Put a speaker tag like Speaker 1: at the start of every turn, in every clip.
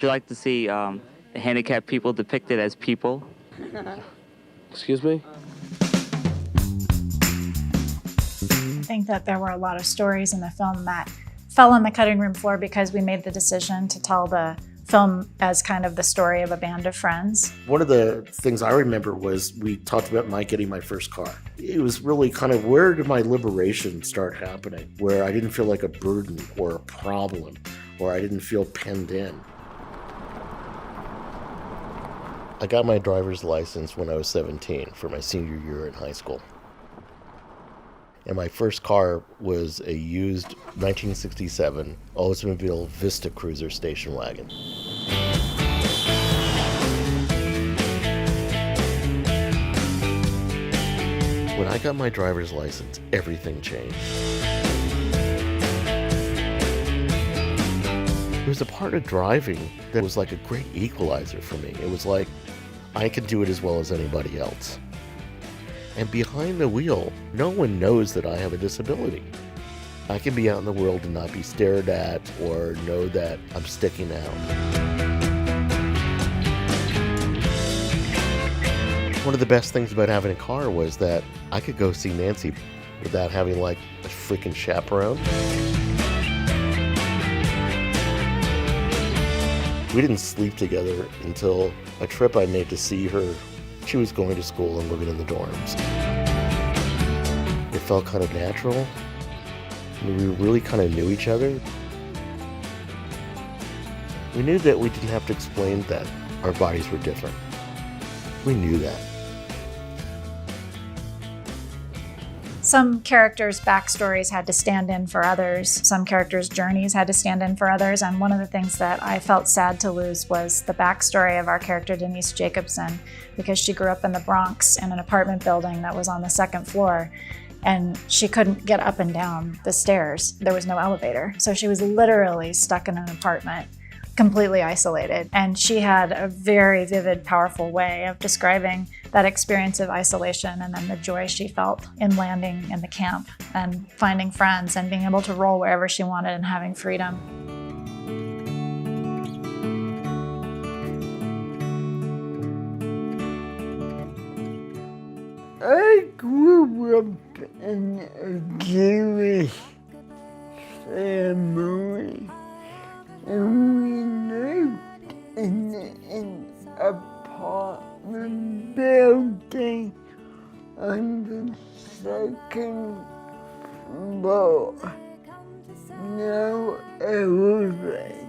Speaker 1: Would you like to see handicapped people depicted as people?
Speaker 2: Excuse me?
Speaker 3: I think that there were a lot of stories in the film that fell on the cutting room floor because we made the decision to tell the film as kind of the story of a band of friends.
Speaker 4: One of the things I remember was we talked about Mike getting my first car. It was really kind of where did my liberation start happening, where I didn't feel like a burden or a problem, or I didn't feel penned in. I got my driver's license when I was 17 for my senior year in high school. And my first car was a used 1967 Oldsmobile Vista Cruiser station wagon. When I got my driver's license, everything changed. There was a part of driving that was like a great equalizer for me. It was like, I can do it as well as anybody else. And behind the wheel, no one knows that I have a disability. I can be out in the world and not be stared at or know that I'm sticking out. One of the best things about having a car was that I could go see Nancy without having like a freaking chaperone. We didn't sleep together until a trip I made to see her. She was going to school and living in the dorms. It felt kind of natural. We really kind of knew each other. We knew that we didn't have to explain that our bodies were different. We knew that.
Speaker 3: Some characters' backstories had to stand in for others. Some characters' journeys had to stand in for others. And one of the things that I felt sad to lose was the backstory of our character, Denise Jacobson, because she grew up in the Bronx in an apartment building that was on the second floor. And she couldn't get up and down the stairs. There was no elevator. So she was literally stuck in an apartment, completely isolated. And she had a very vivid, powerful way of describing that experience of isolation and then the joy she felt in landing in the camp and finding friends and being able to roll wherever she wanted and having freedom.
Speaker 5: I grew up in a Jewish family, and we lived in an apartment building on the second floor. No elevator.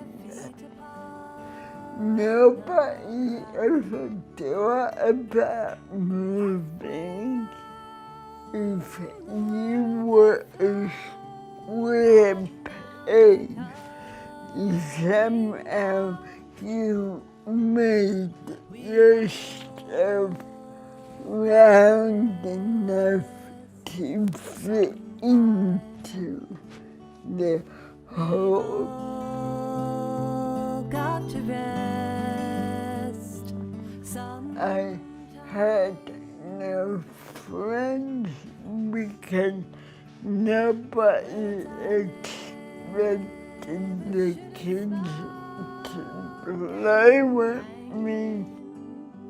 Speaker 5: Nobody ever thought about moving. If you were a square peg, somehow you made yourself round enough to fit into the hole. Got to rest. I had no friends because nobody expected the kids to play with me.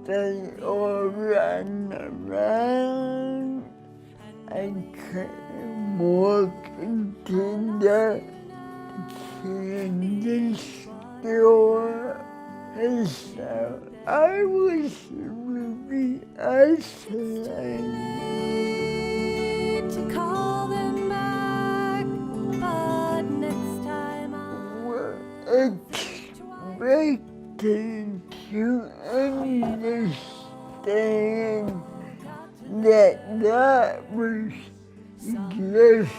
Speaker 5: They all ran around. I couldn't walk into the candy store. And so I was really isolated. To call them back, but next time we're expected to understand that was just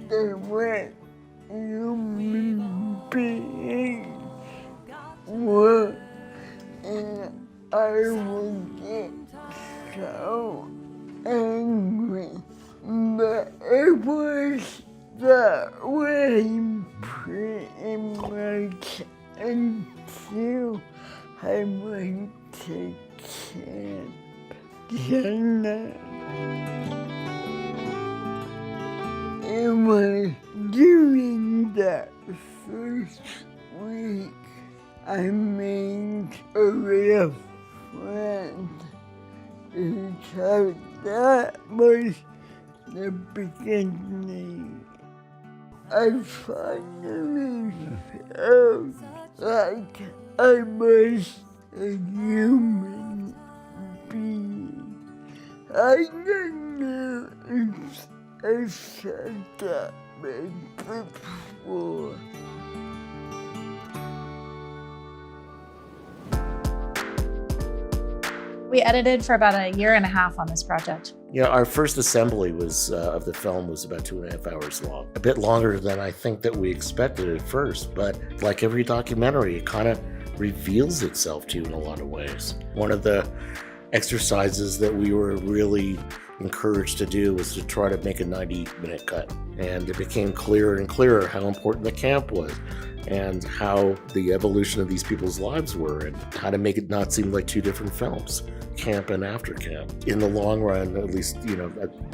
Speaker 5: the way human beings were, and I would get so angry, but it was that way pretty much until I went to camp. It was during that first week I made a real friend. So that was the beginning. I finally felt like I was a human being. I don't know if I said that before.
Speaker 3: We edited for about 1.5 years on this project.
Speaker 4: Yeah, our first assembly was of the film was about 2.5 hours long. A bit longer than I think that we expected at first, but like every documentary, it kind of reveals itself to you in a lot of ways. One of the exercises that we were really encouraged to do was to try to make a 90-minute cut. And it became clearer and clearer how important the camp was and how the evolution of these people's lives were and how to make it not seem like two different films, camp and after camp. In the long run, at least,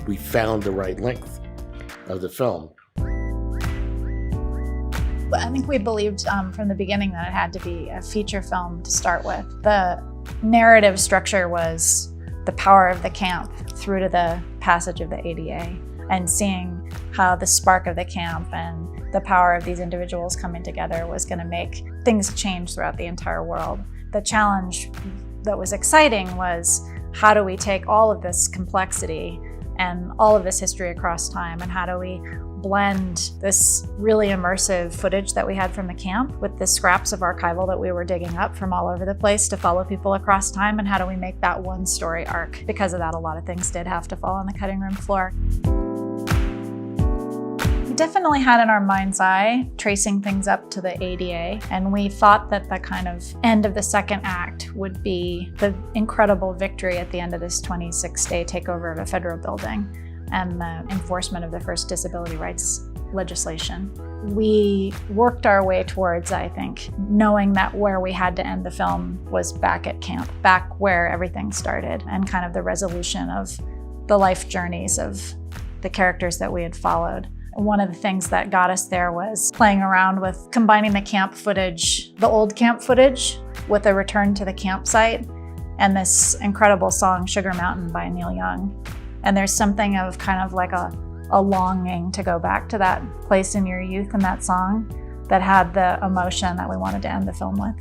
Speaker 4: we found the right length of the film.
Speaker 3: I think we believed from the beginning that it had to be a feature film to start with. The narrative structure was the power of the camp through to the passage of the ADA and seeing how the spark of the camp and the power of these individuals coming together was going to make things change throughout the entire world. The challenge that was exciting was, how do we take all of this complexity and all of this history across time, and how do we blend this really immersive footage that we had from the camp with the scraps of archival that we were digging up from all over the place to follow people across time, and how do we make that one story arc? Because of that, a lot of things did have to fall on the cutting room floor. We definitely had in our mind's eye tracing things up to the ADA, and we thought that the kind of end of the second act would be the incredible victory at the end of this 26-day takeover of a federal building and the enforcement of the first disability rights legislation. We worked our way towards, I think, knowing that where we had to end the film was back at camp, back where everything started, and kind of the resolution of the life journeys of the characters that we had followed. One of the things that got us there was playing around with combining the camp footage, the old camp footage, with a return to the campsite and this incredible song, Sugar Mountain by Neil Young. And there's something of kind of like a longing to go back to that place in your youth and that song that had the emotion that we wanted to end the film with.